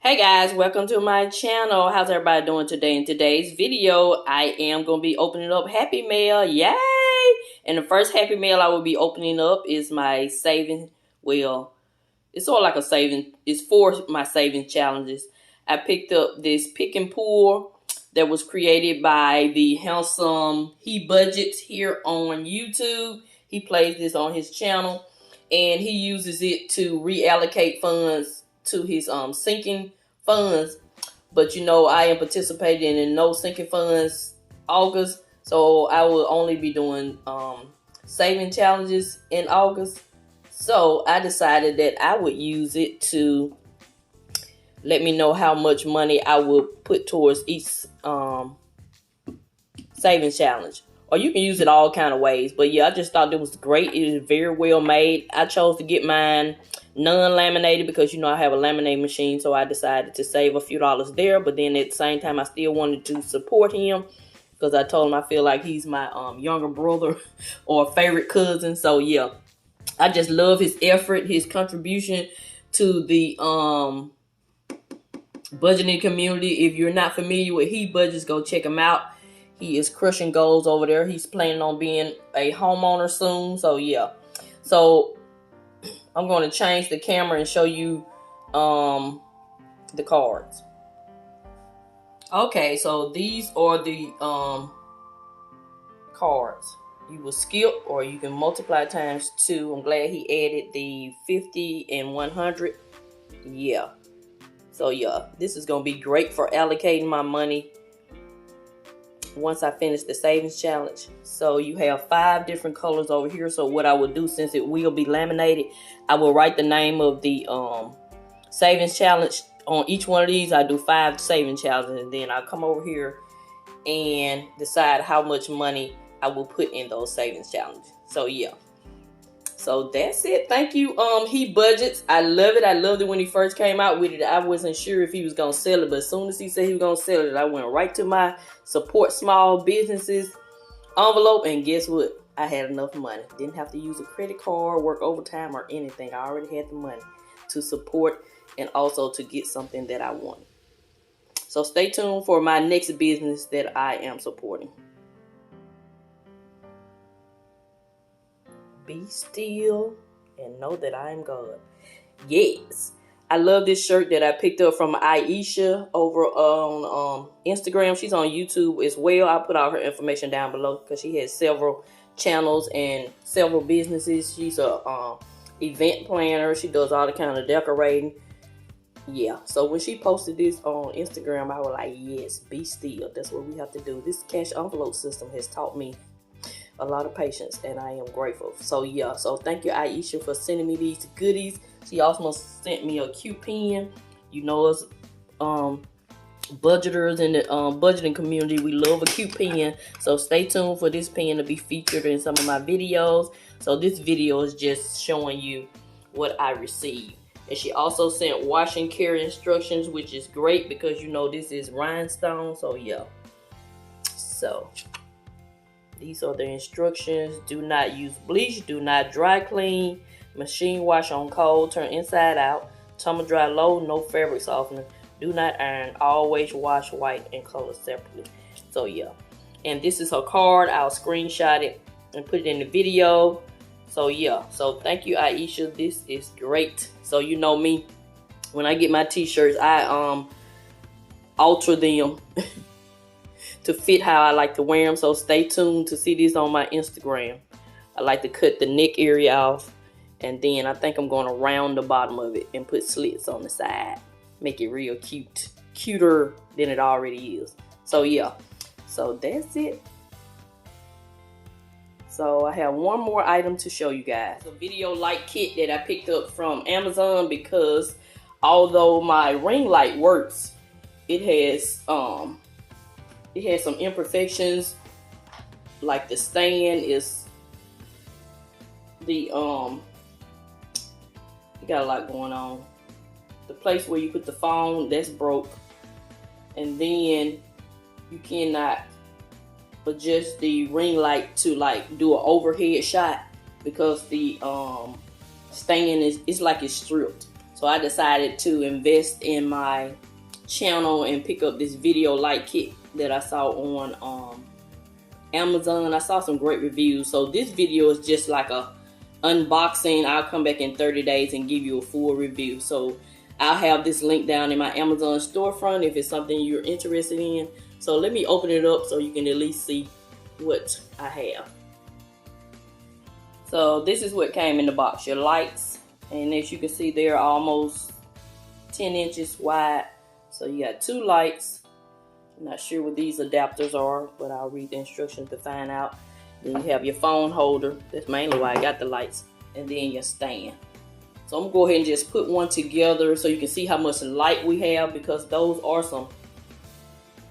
Hey guys, welcome to my channel. How's everybody doing today? In today's video, I am going to be opening up Happy Mail. Yay! And the first Happy Mail I will be opening up is my saving. Well, it's sort of like a saving. It's for my saving challenges. I picked up this pick and pull that was created by the handsome He Budgets here on YouTube. He plays this on his channel, and he uses it to reallocate funds to his sinking funds. But you know, I am participating in no sinking funds August, so I will only be doing saving challenges in August. So I decided that I would use it to let me know how much money I would put towards each saving challenge. Or you can use it all kind of ways. But yeah, I just thought it was great. It is very well made. I chose to get mine non-laminated because, you know, I have a laminate machine. So I decided to save a few dollars there. But then at the same time, I still wanted to support him because I told him I feel like he's my younger brother or favorite cousin. So yeah, I just love his effort, his contribution to the budgeting community. If you're not familiar with He Budgets, go check him out. He is crushing goals over there. He's planning on being a homeowner soon. So yeah. So I'm going to change the camera and show you the cards. Okay, so these are the cards. You will skip or you can multiply times 2. I'm glad he added the 50 and 100. Yeah. So yeah, this is going to be great for allocating my money once I finish the savings challenge. So you have 5 different colors over here. So what I will do, since it will be laminated, I will write the name of the savings challenge on each one of these. I do 5 saving challenges, and then I'll come over here and decide how much money I will put in those savings challenges. So yeah. So that's it. Thank you, He Budgets. I love it. I loved it when he first came out with it. I wasn't sure if he was going to sell it, but as soon as he said he was going to sell it, I went right to my support small businesses envelope, and guess what? I had enough money. Didn't have to use a credit card, work overtime, or anything. I already had the money to support and also to get something that I wanted. So stay tuned for my next business that I am supporting. Be still and know that I am God. Yes. I love this shirt that I picked up from Aisha over on Instagram. She's on YouTube as well. I'll put all her information down below because she has several channels and several businesses. She's a event planner. She does all the kind of decorating. Yeah. So when she posted this on Instagram, I was like, yes, be still. That's what we have to do. This cash envelope system has taught me a lot of patience, and I am grateful. So yeah, so thank you, Aisha, for sending me these goodies. She also sent me a cute pen. You know us budgeters in the budgeting community, we love a cute pen. So stay tuned for this pen to be featured in some of my videos. So this video is just showing you what I received. And she also sent wash and care instructions, which is great because you know this is rhinestone. So yeah. So these are the instructions. Do not use bleach. Do not dry clean. Machine wash on cold. Turn inside out. Tumble dry low. No fabric softener. Do not iron. Always wash white and color separately. So yeah. And this is her card. I'll screenshot it and put it in the video. So yeah. So thank you, Aisha. This is great. So you know me. When I get my t-shirts, I alter them to fit how I like to wear them. So stay tuned to see this on my Instagram. I like to cut the neck area off, and then I think I'm going to round the bottom of it and put slits on the side. Make it real cute. Cuter than it already is. So yeah. So that's it. So I have one more item to show you guys. A video light kit that I picked up from Amazon because although my ring light works, it has some imperfections. Like the stand is you got a lot going on. The place where you put the phone, that's broke. And then you cannot adjust the ring light to like do an overhead shot because the stand is like it's stripped. So So I decided to invest in my channel and pick up this video light kit that I saw on Amazon. I saw some great reviews. So this video is just like a unboxing. I'll come back in 30 days and give you a full review. So I'll have this link down in my Amazon storefront if it's something you're interested in. So let me open it up so you can at least see what I have. So this is what came in the box. Your lights, and as you can see, they're almost 10 inches wide. So you got 2 lights. I'm not sure what these adapters are, but I'll read the instructions to find out. Then you have your phone holder. That's mainly why I got the lights. And then your stand. So I'm gonna go ahead and just put one together so you can see how much light we have, because those are some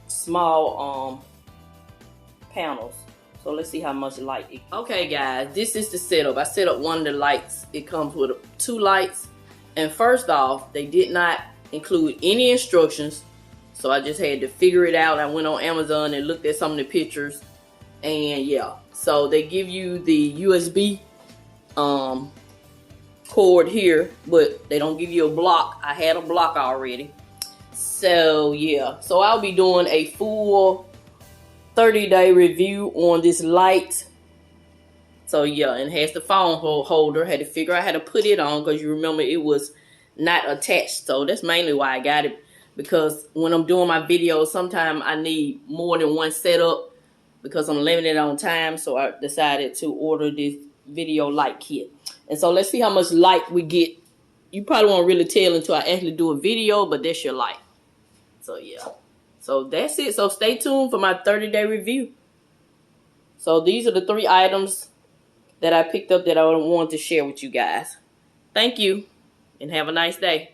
small panels. So let's see how much light it. Okay guys, this is the setup. I set up one of the lights. It comes with 2 lights. And first off, they did not include any instructions. So I just had to figure it out. I went on Amazon and looked at some of the pictures. And yeah, so they give you the USB cord here, but they don't give you a block. I had a block already. So yeah, so I'll be doing a full 30-day review on this light. So yeah, and it has the phone holder. Had to figure out how to put it on, because you remember it was not attached. So that's mainly why I got it, because when I'm doing my videos, sometimes I need more than one setup because I'm limited on time. So I decided to order this video light kit. And so let's see how much light we get. You probably won't really tell until I actually do a video, but that's your light. So yeah. So that's it. So stay tuned for my 30-day review. So these are the 3 items that I picked up that I wanted to share with you guys. Thank you, and have a nice day.